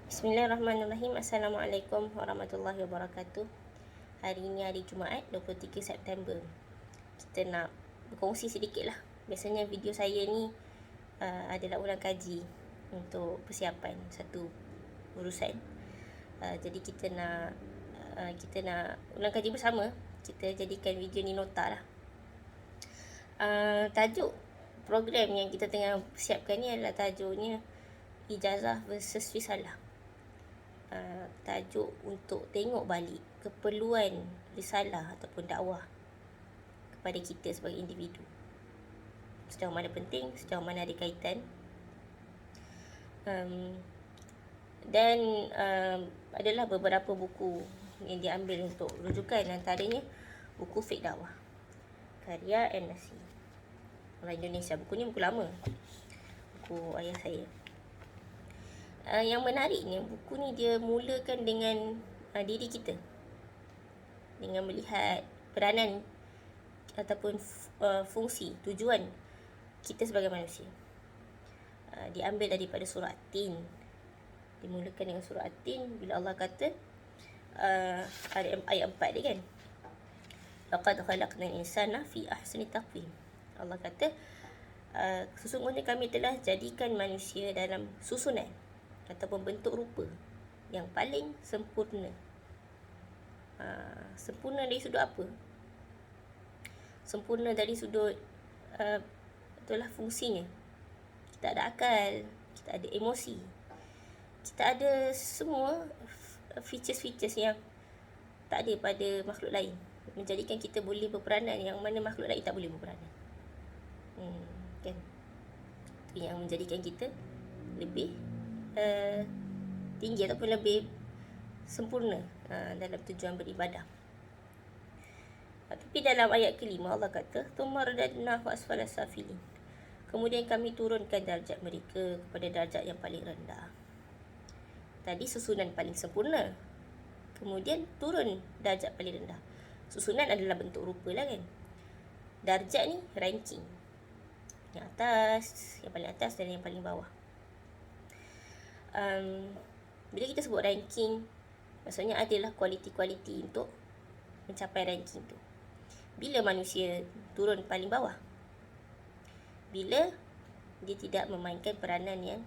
Bismillahirrahmanirrahim. Assalamualaikum warahmatullahi wabarakatuh. Hari ini hari Jumaat 23 September. Kita nak berkongsi sedikit lah. Biasanya video saya ni adalah ulang kaji untuk persiapan satu urusan. Jadi kita nak ulang kaji bersama. Kita jadikan video ni nota lah. Tajuk program yang kita tengah siapkan ni adalah tajuknya Ijazah versus Risalah. Tajuk untuk tengok balik keperluan risalah ataupun dakwah kepada kita sebagai individu. Sejauh mana penting, sejauh mana ada kaitan. Dan adalah beberapa buku yang diambil untuk rujukan, antaranya buku Fiqh Dakwah karya M. Nasir, orang Indonesia. Buku ni buku lama, buku ayah saya. Yang menariknya, buku ni dia mulakan dengan diri kita, dengan melihat peranan ataupun fungsi, tujuan kita sebagai manusia. Diambil daripada surah At-Tin. Dimulakan dengan surah At-Tin bila Allah kata ayat 4 dia kan, laqad khalaqnal insana fi ahsani taqwim. Allah kata sesungguhnya kami telah jadikan manusia dalam susunan ataupun bentuk rupa yang paling sempurna. Sempurna dari sudut apa? Sempurna dari sudut itulah fungsinya. Kita ada akal, kita ada emosi, kita ada semua features-features yang tak ada pada makhluk lain, menjadikan kita boleh berperanan yang mana makhluk lain tak boleh berperanan. Kan? Itu yang menjadikan kita lebih tinggi ataupun lebih sempurna dalam tujuan beribadah. Tapi dalam ayat kelima Allah kata, "Tsumma radadnahu asfala safilin." Kemudian kami turunkan darjat mereka kepada darjat yang paling rendah. Tadi susunan paling sempurna, kemudian turun darjat paling rendah. Susunan adalah bentuk rupa lah kan. Darjat ni ranking, yang atas, yang paling atas dan yang paling bawah. Bila kita sebut ranking, maksudnya adalah kualiti-kualiti untuk mencapai ranking tu. Bila manusia turun paling bawah? Bila dia tidak memainkan peranan yang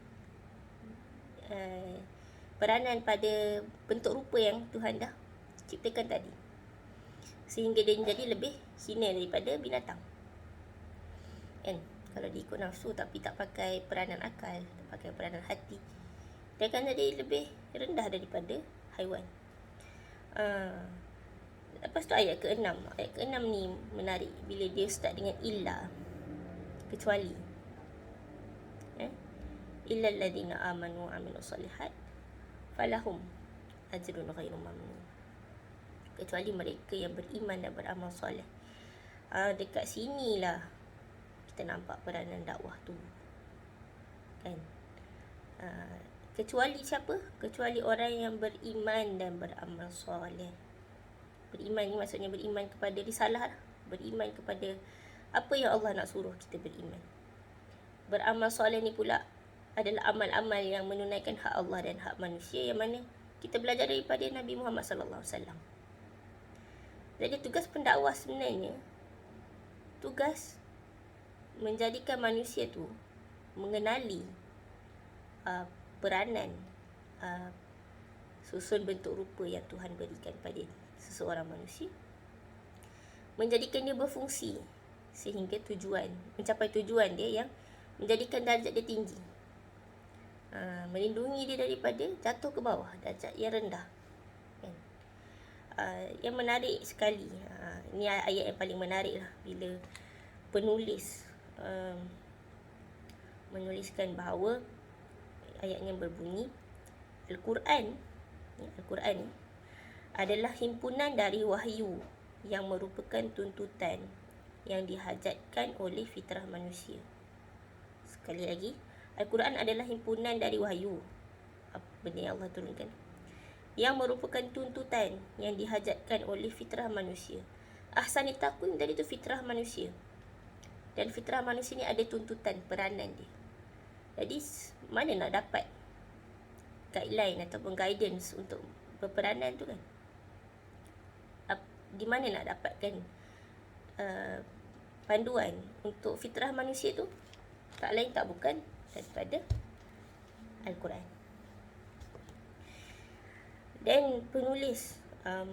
peranan pada bentuk rupa yang Tuhan dah ciptakan tadi, sehingga dia menjadi lebih hina daripada binatang. Kan? Kalau diikut nafsu tapi tak pakai peranan akal, tak pakai peranan hati, dia akan jadi lebih rendah daripada haiwan. Lepas tu ayat ke-6. Ayat ke-6 ni menarik bila dia start dengan illa, kecuali. Illa alladhina amanu wa amilus solihat falahum ajrun ghairu mamnun. Kecuali mereka yang beriman dan beramal soleh. Dekat sinilah kita nampak peranan dakwah tu. Kan? Kecuali siapa? Kecuali orang yang beriman dan beramal soleh. Beriman ni maksudnya beriman kepada risalah lah. Beriman kepada apa yang Allah nak suruh kita beriman. Beramal soleh ni pula adalah amal-amal yang menunaikan hak Allah dan hak manusia, yang mana kita belajar daripada Nabi Muhammad SAW. Jadi tugas pendakwah sebenarnya, tugas menjadikan manusia tu mengenali peranan susun bentuk rupa yang Tuhan berikan pada seseorang manusia, menjadikan dia berfungsi sehingga mencapai tujuan dia yang menjadikan darjat dia tinggi, melindungi dia daripada jatuh ke bawah, darjat yang rendah. Kan? Yang menarik sekali, ini ayat yang paling menarik lah, bila penulis menuliskan bahawa ayatnya berbunyi, Al-Quran adalah himpunan dari wahyu yang merupakan tuntutan yang dihajatkan oleh fitrah manusia. Sekali lagi, Al-Quran adalah himpunan dari wahyu, benda yang Allah turunkan, yang merupakan tuntutan yang dihajatkan oleh fitrah manusia. Ahsani taqwim tadi tu fitrah manusia, dan fitrah manusia ni ada tuntutan peranan dia. Jadi mana nak dapat guideline ataupun guidance untuk berperanan tu kan. Di mana nak dapatkan panduan untuk fitrah manusia tu? Tak lain tak bukan daripada Al-Quran. Dan penulis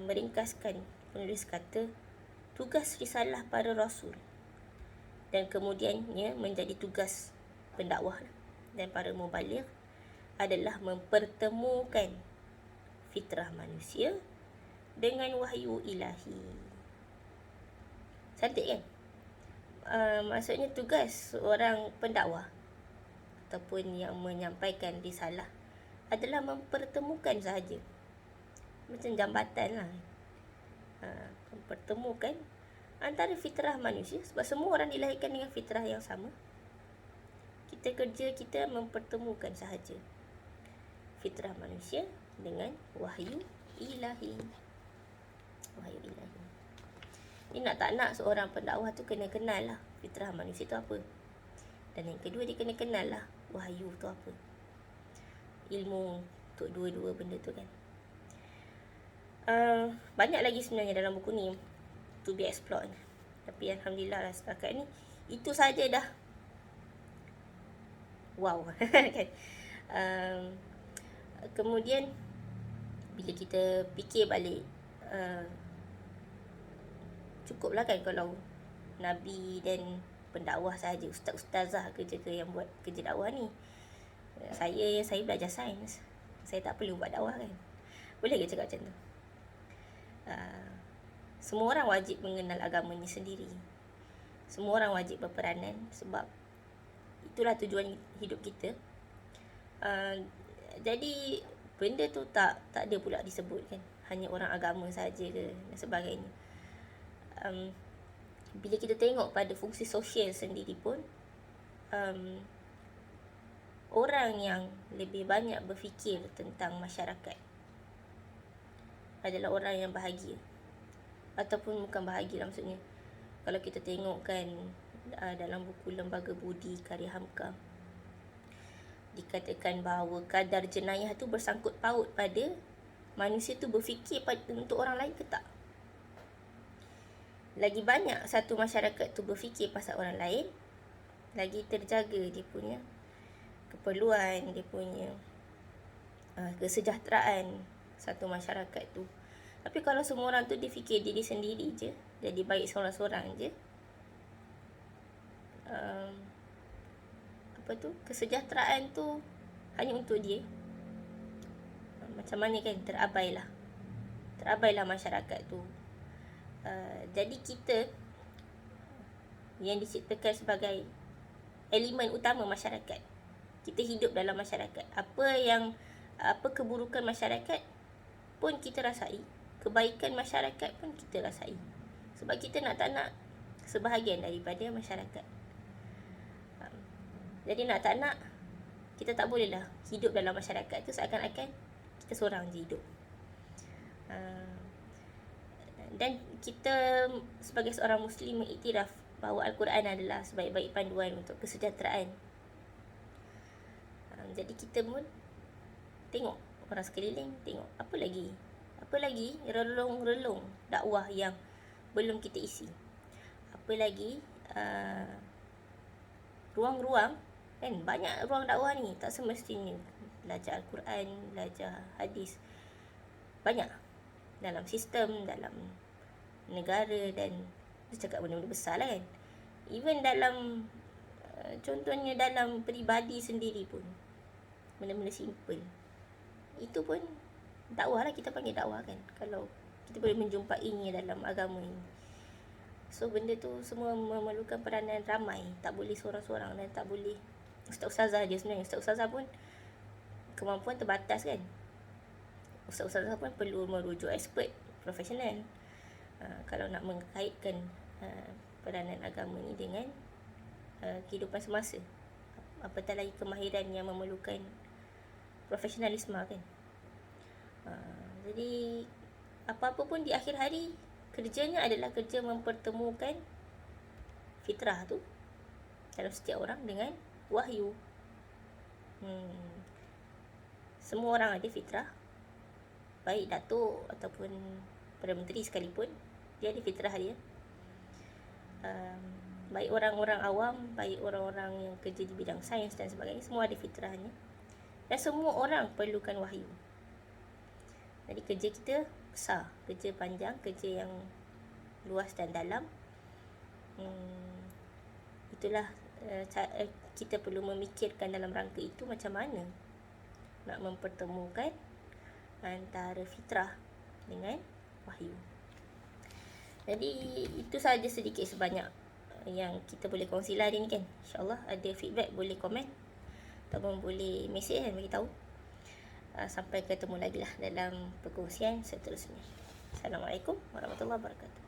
meringkaskan, penulis kata tugas risalah para rasul dan kemudiannya menjadi tugas pendakwah dan para mubaligh adalah mempertemukan fitrah manusia dengan wahyu ilahi. Cantik kan? Maksudnya tugas seorang pendakwah ataupun yang menyampaikan risalah adalah mempertemukan sahaja. Macam jambatan lah. Mempertemukan antara fitrah manusia. Sebab semua orang dilahirkan dengan fitrah yang sama. Kita mempertemukan sahaja fitrah manusia dengan wahyu ilahi. Wahyu ilahi. Ini nak tak nak seorang pendakwah tu kena kenal lah fitrah manusia tu apa. Dan yang kedua, dia kena kenal lah wahyu tu apa. Ilmu untuk dua-dua benda tu kan. Banyak lagi sebenarnya dalam buku ni to be explored. Tapi alhamdulillah lah setakat ni itu saja dah wow kan. Kemudian bila kita fikir balik, cukuplah kan kalau Nabi dan pendakwah sahaja, ustaz-ustazah kerja yang buat kerja dakwah ni. Saya belajar sains, saya tak perlu buat dakwah kan. Boleh ke cakap macam tu? Semua orang wajib mengenal agamanya sendiri. Semua orang wajib berperanan sebab itulah tujuan hidup kita. Jadi benda tu tak ada pula disebutkan hanya orang agama saja ke dan sebagainya. Bila kita tengok pada fungsi sosial sendiri pun, orang yang lebih banyak berfikir tentang masyarakat adalah orang yang bahagia. Ataupun bukan bahagia lah, maksudnya kalau kita tengokkan dalam buku Lembaga Budi karya Hamka, dikatakan bahawa kadar jenayah tu bersangkut paut pada manusia tu berfikir untuk orang lain ke tak. Lagi banyak satu masyarakat tu berfikir pasal orang lain, lagi terjaga dia punya keperluan, dia punya kesejahteraan satu masyarakat tu. Tapi kalau semua orang tu dia fikir diri sendiri je, jadi baik seorang-seorang je, kesejahteraan tu hanya untuk dia, macam mana kan, terabailah masyarakat tu. Jadi kita yang diciptakan sebagai elemen utama masyarakat, kita hidup dalam masyarakat. Apa keburukan masyarakat pun kita rasai, kebaikan masyarakat pun kita rasai. Sebab kita nak tak nak sebahagian daripada masyarakat. Jadi nak tak nak, kita tak bolehlah hidup dalam masyarakat tu seakan-akan kita seorang je hidup. Dan kita sebagai seorang Muslim mengiktiraf bahawa Al-Quran adalah sebaik-baik panduan untuk kesejahteraan. Jadi kita pun tengok orang sekeliling, tengok apa lagi relung-relung dakwah yang belum kita isi. Apa lagi ruang-ruang kan, banyak ruang dakwah ni, tak semestinya belajar Al-Quran, belajar hadis. Banyak dalam sistem, dalam negara, dan dia cakap benda-benda besar lah kan. Even dalam contohnya dalam peribadi sendiri pun, benda-benda simple itu pun dakwah lah, kita panggil dakwah kan, kalau kita boleh menjumpainya dalam agama ini. So benda tu semua memerlukan peranan ramai, tak boleh seorang-seorang, dan tak boleh ustaz-ustazah je sebenarnya. Ustaz-ustazah pun kemampuan terbatas kan. Ustaz-ustazah pun perlu merujuk expert, profesional, kalau nak mengkaitkan peranan agama ni dengan kehidupan semasa. Apatah lagi kemahiran yang memerlukan profesionalisme kan. Jadi apa-apa pun di akhir hari, kerjanya adalah kerja mempertemukan fitrah tu dalam setiap orang dengan wahyu. Semua orang ada fitrah. Baik datuk ataupun Perdana Menteri sekalipun, dia ada fitrah dia. Baik orang-orang awam, baik orang-orang yang kerja di bidang sains dan sebagainya, semua ada fitrahnya. Dan semua orang perlukan wahyu. Jadi kerja kita besar, kerja panjang, kerja yang luas dan dalam. Itulah kita perlu memikirkan dalam rangka itu macam mana nak mempertemukan antara fitrah dengan wahyu. Jadi itu sahaja sedikit sebanyak yang kita boleh kongsi lah hari ni kan. InsyaAllah ada feedback boleh komen ataupun boleh mesej dan beritahu. Sampai ketemu lagi lah dalam perkongsian seterusnya. Assalamualaikum warahmatullahi wabarakatuh.